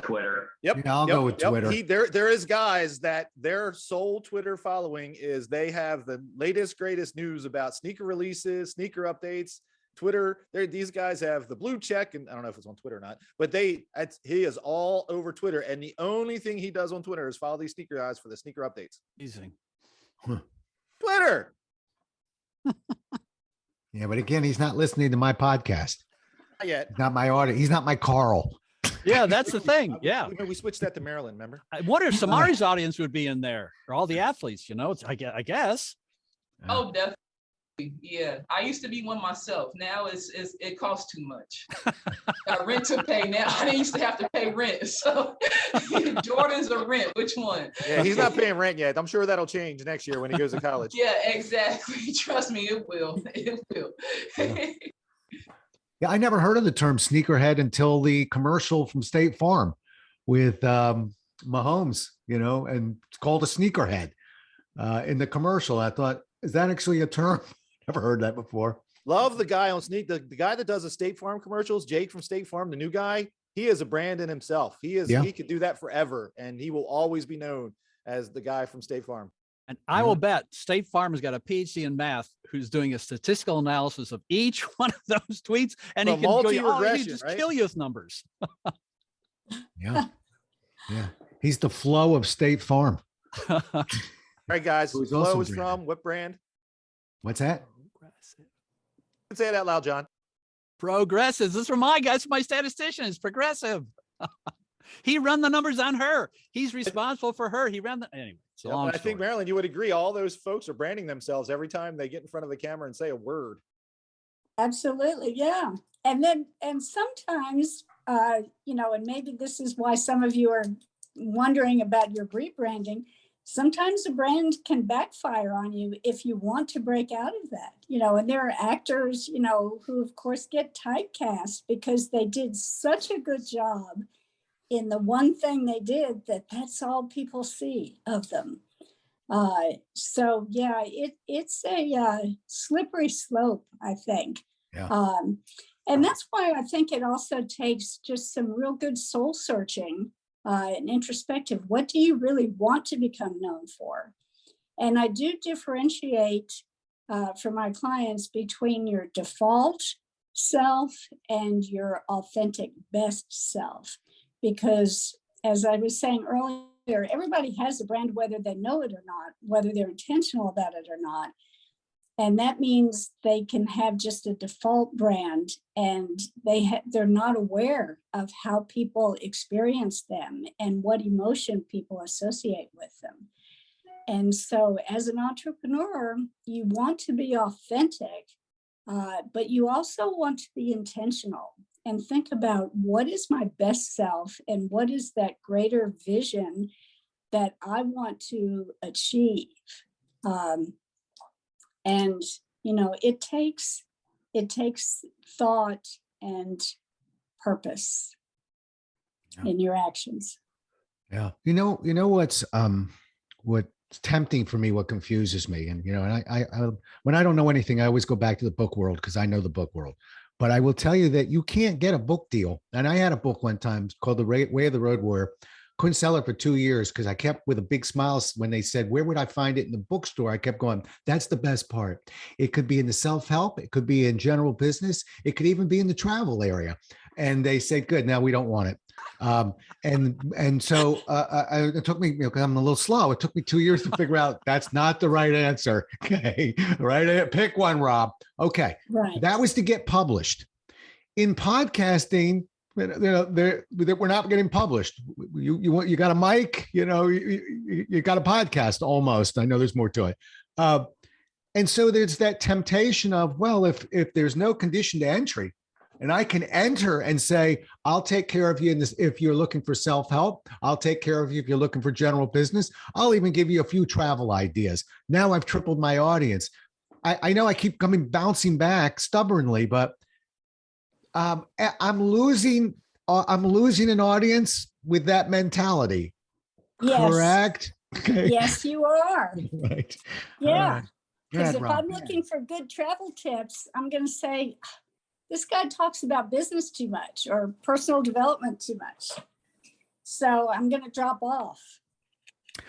Twitter. Yep. Yeah, I'll go with Twitter. There is guys that their sole Twitter following is they have the latest, greatest news about sneaker releases, sneaker updates. Twitter, these guys have the blue check, and I don't know if it's on Twitter or not, but he is all over Twitter. And the only thing he does on Twitter is follow these sneaker guys for the sneaker updates. Amazing. Twitter. Yeah, but again, he's not listening to my podcast. Not yet. He's not my audience. He's not my Carl. Yeah, that's the thing. Yeah. We switched that to Maryland, remember? I wonder if Samari's audience would be in there, or all the athletes, I guess. Oh, definitely. Yeah, I used to be one myself. Now it costs too much. Got rent to pay now. I didn't used to have to pay rent. So Jordan's or rent, which one? Yeah, he's not paying rent yet. I'm sure that'll change next year when he goes to college. Yeah, exactly. Trust me, it will. It will. Yeah, I never heard of the term sneakerhead until the commercial from State Farm with Mahomes, and it's called a sneakerhead in the commercial. I thought, is that actually a term? Never heard that before. Love the guy on the guy that does the State Farm commercials, Jake from State Farm, the new guy. He is a brand in himself. He could do that forever, and he will always be known as the guy from State Farm. And I will bet State Farm has got a PhD in math who's doing a statistical analysis of each one of those tweets, and he can kill you with numbers. Yeah. He's the flow of State Farm. All right, guys. Flow is from what brand? What's that? Say it out loud, John. Progressive. This is from my guy. That's my statistician. It's progressive. He run the numbers on her. He's responsible for her. He ran the anyway. It's a long I think story. Marilyn, you would agree. All those folks are branding themselves every time they get in front of the camera and say a word. Absolutely, yeah. And sometimes, you know, and maybe this is why some of you are wondering about your rebranding. Sometimes a brand can backfire on you if you want to break out of that, you know, and there are actors, you know, who of course get typecast because they did such a good job in the one thing they did that's all people see of them. So yeah, it's a slippery slope, I think. Yeah. And that's why I think it also takes just some real good soul searching and introspective. What do you really want to become known for? And I do differentiate for my clients between your default self and your authentic best self. Because as I was saying earlier, everybody has a brand, whether they know it or not, whether they're intentional about it or not. And that means they can have just a default brand and they're not aware of how people experience them and what emotion people associate with them. And so as an entrepreneur, you want to be authentic, but you also want to be intentional and think about what is my best self and what is that greater vision that I want to achieve. And, you know, it takes thought and purpose in your actions. Yeah. You know what's tempting for me, what confuses me. And, you know, and I when I don't know anything, I always go back to the book world because I know the book world. But I will tell you that you can't get a book deal. And I had a book one time called The Way of the Road Warrior. Couldn't sell it for 2 years because I kept with a big smile when they said, where would I find it in the bookstore? I kept going, that's the best part. It could be in the self-help. It could be in general business. It could even be in the travel area. And they said, good, now we don't want it. And so it took me, you know, because I'm a little slow. It took me 2 years to figure out that's not the right answer. Okay. Right. Pick one, Rob. Okay. Right. That was to get published. In podcasting, you know, we're not getting published. You got a mic, you know, you got a podcast almost. I know there's more to it. And so there's that temptation of, well, if there's no condition to entry and I can enter and say, I'll take care of you in this. If you're looking for self-help, I'll take care of you. If you're looking for general business, I'll even give you a few travel ideas. Now I've tripled my audience. I know I keep bouncing back stubbornly, but I'm losing an audience with that mentality. Yes. Correct? Okay. Yes, you are. Right. Yeah. Because if Rob. I'm looking for good travel tips, I'm going to say, this guy talks about business too much or personal development too much. So I'm going to drop off.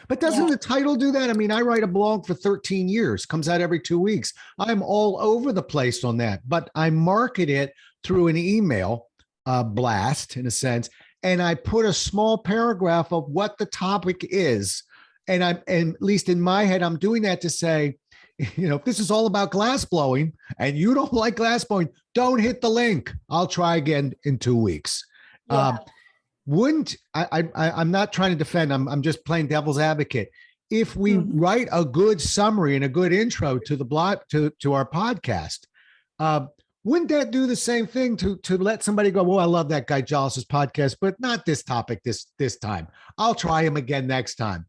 But doesn't the title do that? I mean, I write a blog for 13 years, comes out every 2 weeks. I'm all over the place on that, but I market it through an email blast in a sense. And I put a small paragraph of what the topic is. And at least in my head, I'm doing that to say, you know, if this is all about glass blowing and you don't like glass blowing, don't hit the link. I'll try again in 2 weeks. Yeah. I'm not trying to defend. I'm just playing devil's advocate. If we write a good summary and a good intro to the blog to our podcast, wouldn't that do the same thing to let somebody go, well, I love that guy Jollis's podcast, but not this topic this time. I'll try him again next time.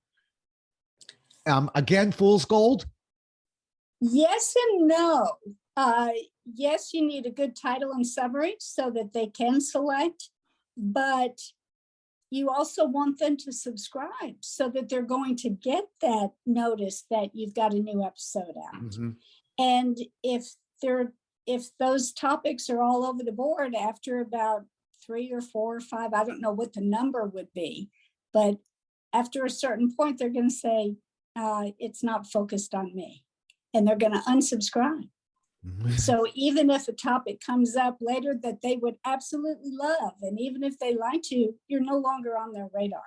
Again, fool's gold. Yes and no. Yes, you need a good title and summary so that they can select, but you also want them to subscribe so that they're going to get that notice that you've got a new episode out. Mm-hmm. And if those topics are all over the board after about 3 or 4 or 5, I don't know what the number would be, but after a certain point, they're going to say, it's not focused on me, and they're going to unsubscribe. Mm-hmm. So even if a topic comes up later that they would absolutely love, and even if they like you, you're no longer on their radar.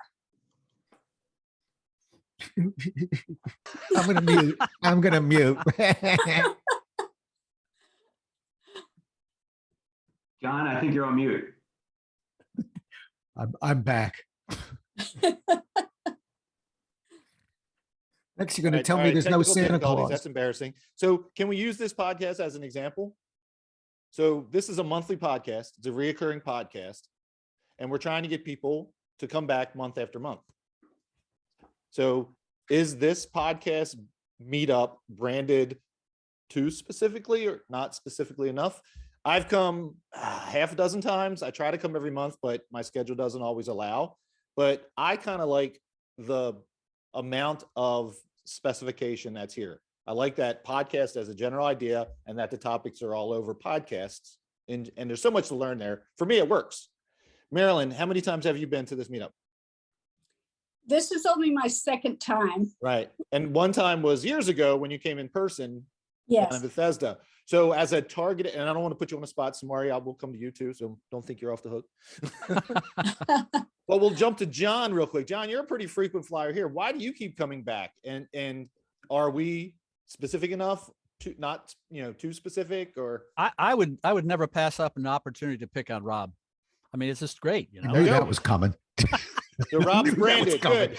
I'm going to mute. John, I think you're on mute. I'm back. Next, you're going to tell me there's no technical Santa difficulties, Claus. That's embarrassing. So can we use this podcast as an example? So this is a monthly podcast. It's a reoccurring podcast. And we're trying to get people to come back month after month. So is this podcast meetup branded too specifically or not specifically enough? I've come half a dozen times. I try to come every month, but my schedule doesn't always allow. But I kind of like the amount of specification that's here. I like that podcast as a general idea and that the topics are all over podcasts. And there's so much to learn there. For me, it works. Marilyn, how many times have you been to this meetup? This is only my second time. Right. And one time was years ago when you came in person down in Yes. Bethesda. So as a target, and I don't want to put you on the spot, Samari, I will come to you too. So don't think you're off the hook. Well, we'll jump to John real quick. John, you're a pretty frequent flyer here. Why do you keep coming back? And are we specific enough to not, too specific or? I would never pass up an opportunity to pick on Rob. I mean, it's just great, I knew that was coming. So Rob's That was branded. coming.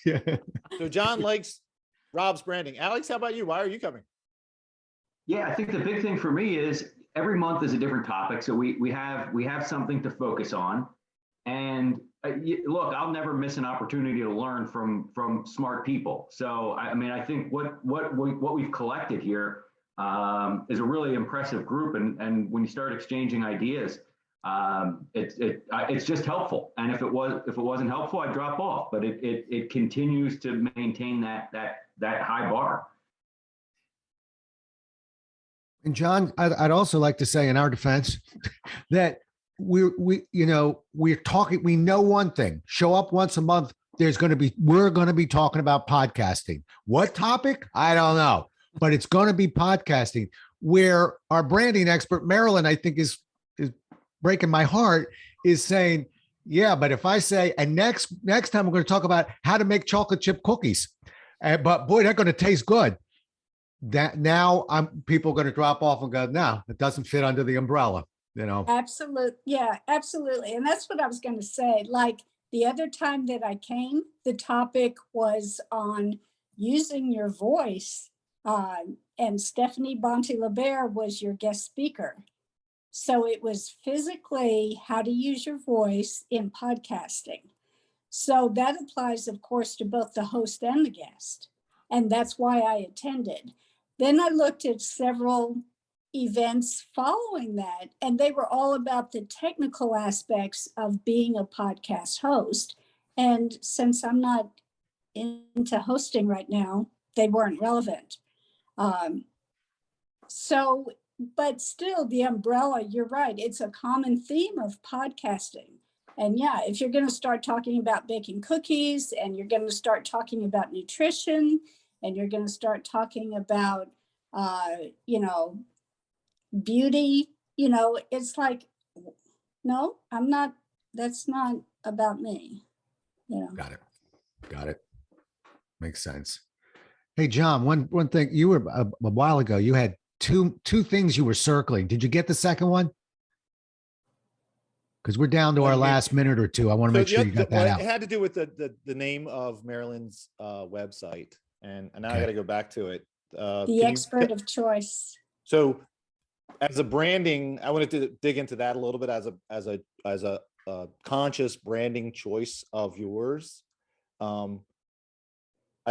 Good. Yeah. So John likes Rob's branding. Alex, how about you? Why are you coming? Yeah, I think the big thing for me is every month is a different topic. So we have something to focus on. And look, I'll never miss an opportunity to learn from smart people. So I mean, I think what we've collected here is a really impressive group. And when you start exchanging ideas, it's just helpful. And if it wasn't helpful, I'd drop off. But it continues to maintain that high bar. And John, I'd also like to say in our defense that we're talking, we know one thing, show up once a month. We're going to be talking about podcasting. What topic? I don't know, but it's going to be podcasting, where our branding expert, Marilyn, I think is breaking my heart, is saying, yeah, but if I say, and next time we're going to talk about how to make chocolate chip cookies, but boy, they're going to taste good. That now people are going to drop off and go, no, it doesn't fit under the umbrella, Absolutely. Yeah, absolutely. And that's what I was going to say. Like the other time that I came, the topic was on using your voice. And Stephanie Bonte-Lebert was your guest speaker. So it was physically how to use your voice in podcasting. So that applies, of course, to both the host and the guest. And that's why I attended. Then I looked at several events following that, and they were all about the technical aspects of being a podcast host. And since I'm not into hosting right now, they weren't relevant. But still, the umbrella, you're right, it's a common theme of podcasting. And yeah, if you're going to start talking about baking cookies, and you're going to start talking about nutrition, and you're going to start talking about, beauty, it's like, no, I'm not, that's not about me. Got it. Makes sense. Hey, John, one thing, you were a while ago, you had two things you were circling. Did you get the second one? Because we're down to our last minute or two. I want to make sure you got that out. It had to do with the name of Marilyn's website. And now I got to go back to it. The expert of choice. So as a branding, I wanted to dig into that a little bit as a conscious branding choice of yours. I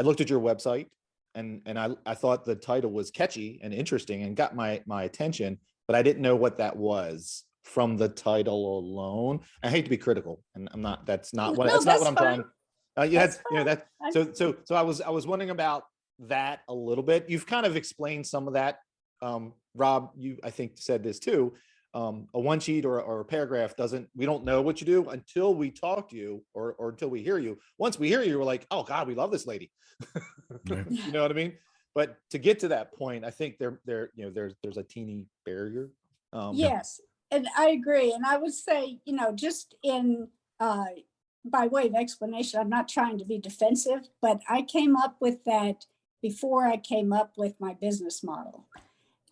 looked at your website and I thought the title was catchy and interesting and got my attention, but I didn't know what that was from the title alone. I hate to be critical, and I'm not. That's not what I'm trying. So I was wondering about that a little bit. You've kind of explained some of that. Rob, you I think said this too. A one sheet or a paragraph we don't know what you do until we talk to you or until we hear you. Once we hear you, we're like, oh God, we love this lady. You know what I mean? But to get to that point, I think there's a teeny barrier. Yes, and I agree. And I would say, just in by way of explanation, I'm not trying to be defensive, but I came up with that before I came up with my business model.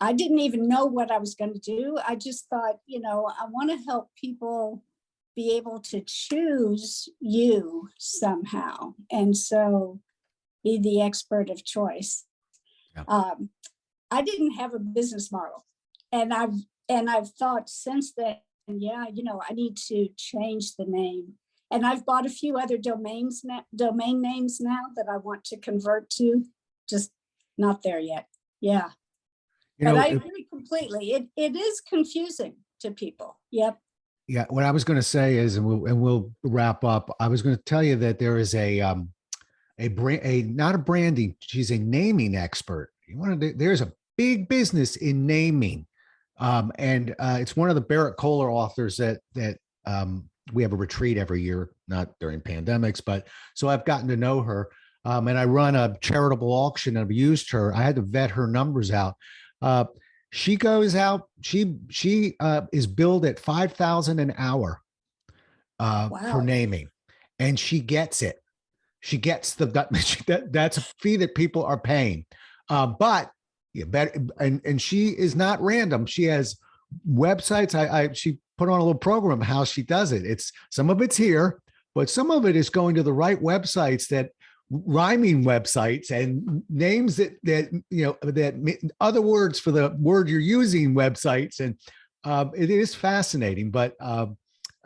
I didn't even know what I was going to do. I just thought, I want to help people be able to choose you somehow. And so be the expert of choice. Yeah. I didn't have a business model. And I've thought since then, I need to change the name. And I've bought a few other domain names now that I want to convert to, just not there yet. Yeah. But I agree completely. It is confusing to people. Yep. Yeah. What I was going to say is, and we'll wrap up. I was going to tell you that there is not a branding. She's a naming expert. There's a big business in naming. And it's one of the Barrett Kohler authors that we have a retreat every year, not during pandemics, but so I've gotten to know her. And I run a charitable auction. And I've used her. I had to vet her numbers out. She goes out. She is billed at $5,000 an hour for naming, and she gets it. She gets that's a fee that people are paying. But you bet, and she is not random. She has websites. She put on a little program how she does it. It's some of it's here, but some of it is going to the right websites, that rhyming websites and names that other words for the word you're using websites. And it is fascinating, but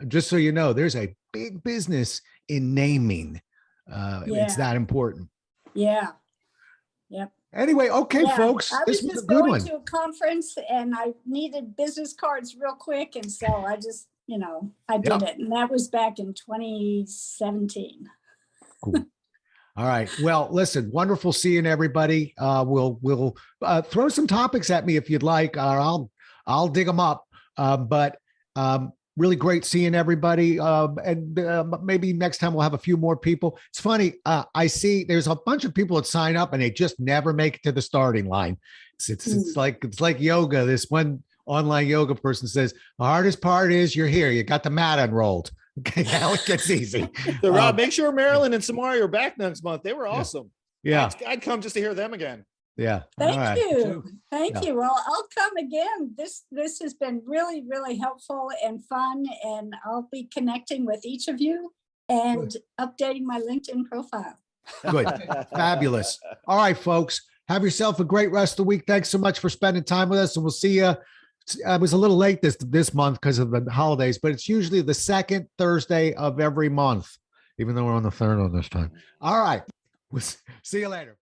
just so you know, there's a big business in naming. It's that important. Yeah. Yep. Anyway, okay, folks, this was a good one. I was just going to a conference and I needed business cards real quick. And so I just, I did it. And that was back in 2017. Cool. All right. Well, listen, wonderful seeing everybody. We'll throw some topics at me if you'd like, or I'll dig them up. But really great seeing everybody. And maybe next time we'll have a few more people. It's funny. I see there's a bunch of people that sign up and they just never make it to the starting line. It's like yoga. This one online yoga person says, the hardest part is you're here. You got the mat unrolled. Okay. Now it gets easy. So Rob, make sure Marilyn and Samari are back next month. They were awesome. Yeah. I'd come just to hear them again. Yeah. Thank you. Thank you. Well, I'll come again. This has been really, really helpful and fun. And I'll be connecting with each of you and updating my LinkedIn profile. Good. Fabulous. All right, folks. Have yourself a great rest of the week. Thanks so much for spending time with us. And we'll see you. I was a little late this month because of the holidays, but it's usually the second Thursday of every month, even though we're on the third on this time. All right. We'll see you later.